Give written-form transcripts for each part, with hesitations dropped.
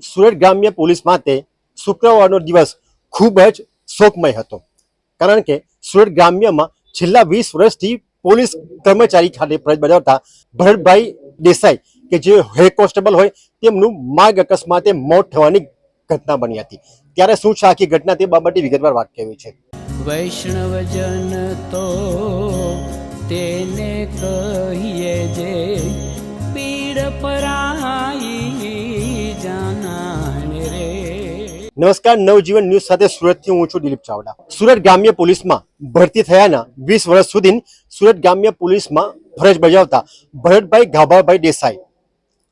સુરત ગ્રામ્ય પોલીસ માટે શુક્રવારનો દિવસ ખૂબ જ શોકમય હતો, કારણ કે સુરત ગ્રામ્યમાં છેલ્લા 20 વર્ષથી પોલીસ કર્મચારી ખાતે ફરજ બજાવતા ભરતભાઈ દેસાઈ કે જે હેડ કોન્સ્ટેબલ હોય તેમનું માર્ગ અકસ્માતે મોત થવાની ઘટના બની હતી। ત્યારે શું છે આખી ઘટના તે બાબતે વિગતવાર વાત કરવી છે। વૈષ્ણવજન તો તેને કહીએ જે પીડ પરાઈ જાનાને રે। નમસ્કાર, નવજીવન ન્યૂઝ સાથે સુરતથી હું છું દિલીપ ચાવડા। સુરત ગ્રામ્ય પોલીસમાં ભરતી થયાના 20 વર્ષ સુધી સુરત ગ્રામ્ય પોલીસમાં ફરજ બજાવતા ભરતભાઈ ગાભાભાઈ દેસાઈ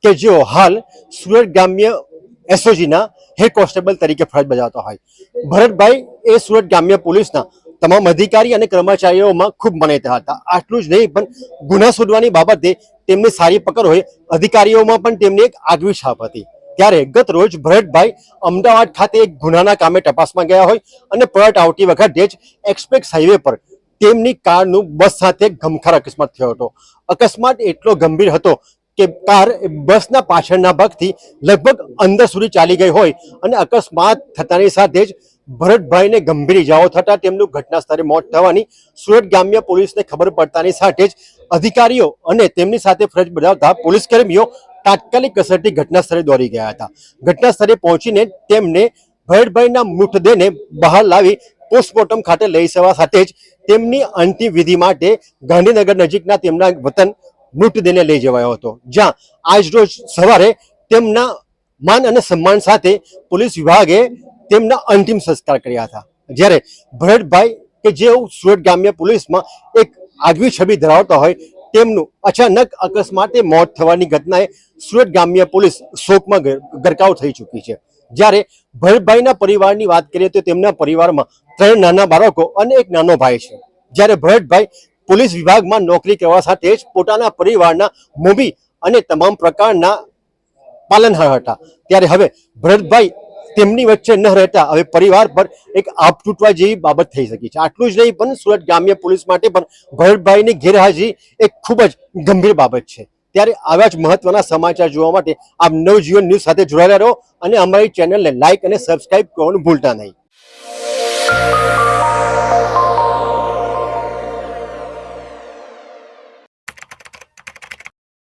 કે જેઓ હાલ સુરત ગ્રામ્ય એસઓજીના હેડ કોન્સ્ટેબલ તરીકે ફરજ બજાવતા હોય, ભરતભાઈ એ સુરત ગ્રામ્ય પોલીસના તમામ અધિકારી અને કર્મચારીઓમાં ખૂબ માન્યતા હતા। આટલું જ નહીં, પણ ગુના શોધવાની બાબતે તેમની સારી પકડ હોય, અધિકારીઓમાં પણ તેમની એક આગવી છાપ હતી। ત્યારે ગત રોજ ભરતભાઈ અમદાવાદ ખાતે એક ગુનાના કામે તપાસમાં ગયા હોય અને પરત આવતી વખતે જ એક્સપ્રેસ હાઈવે પર તેમની કારનું બસ સાથે ગમખાર અકસ્માત થયો હતો। અકસ્માત એટલો ગંભીર હતો કે કાર બસના પાછળના ભાગથી લગભગ અંદર સુધી ચાલી ગઈ હોય અને અકસ્માત થતાની સાથે જ ભરતભાઈને ગંભીર ઇજાઓ થતા તેમનું ઘટના સ્થળે મોત થવાની સુરત ગ્રામ્ય પોલીસને ખબર પડતાની સાથે જ અધિકારીઓ અને તેમની સાથે ફરજ બજાવતા પોલીસ કર્મીઓ તાત્કાલિક અસરથી ઘટના સ્થળે દોડી ગયા હતા। ઘટના સ્થળે પહોંચીને તેમને ભરતભાઈના મૃતદેહને બહાર લાવી પોસ્ટમોર્ટમ ખાતે લઈ જવા સાથે જ તેમની અંતિમ વિધિ માટે ગાંધીનગર નજીકના તેમના વતન મૃતદેહને લઈ જવાયો હતો, જ્યાં આજ રોજ સવારે તેમના માન અને સન્માન સાથે પોલીસ વિભાગે તેમના અંતિમ સંસ્કાર કર્યા હતા। જ્યારે ભરતભાઈ કે જેઓ સુરત ગ્રામ્ય પોલીસમાં એક આગવી છબી ધરાવતા હોય તેમનું અચાનક અકસ્માતે મોત થવાની ઘટનાએ સુરત ગ્રામ્ય પોલીસ શોકમાં ગરકાવ થઈ ચૂકી છે। જ્યારે ભરતભાઈના પરિવારની વાત કરીએ તો તેમના પરિવારમાં 3 નાના બાળકો અને એક નાનો ભાઈ છે। જ્યારે ભરતભાઈ પોલીસ વિભાગમાં નોકરી કરવા સાથે જ પોતાના પરિવારના મોભી અને તમામ પ્રકારના પાલનહાર હતા। ત્યારે હવે ભરતભાઈ તેમની વચ્ચે ન રહેતા હવે પરિવાર પર એક આપ તૂટવા જેવી બાબત થઈ શકી છે। આટલું જ નહીં, પણ સુરત ગ્રામ્ય પોલીસ માટે પણ ભરતભાઈની ગેરહાજરી એક ખૂબ જ ગંભીર બાબત છે। ત્યારે આવા જ મહત્વના સમાચાર જોવા માટે આપ નવજીવન ન્યૂઝ સાથે જોડાયેલા રહો અને અમારી ચેનલને લાઇક અને સબસ્ક્રાઇબ કરવાનું ભૂલતા નહીં।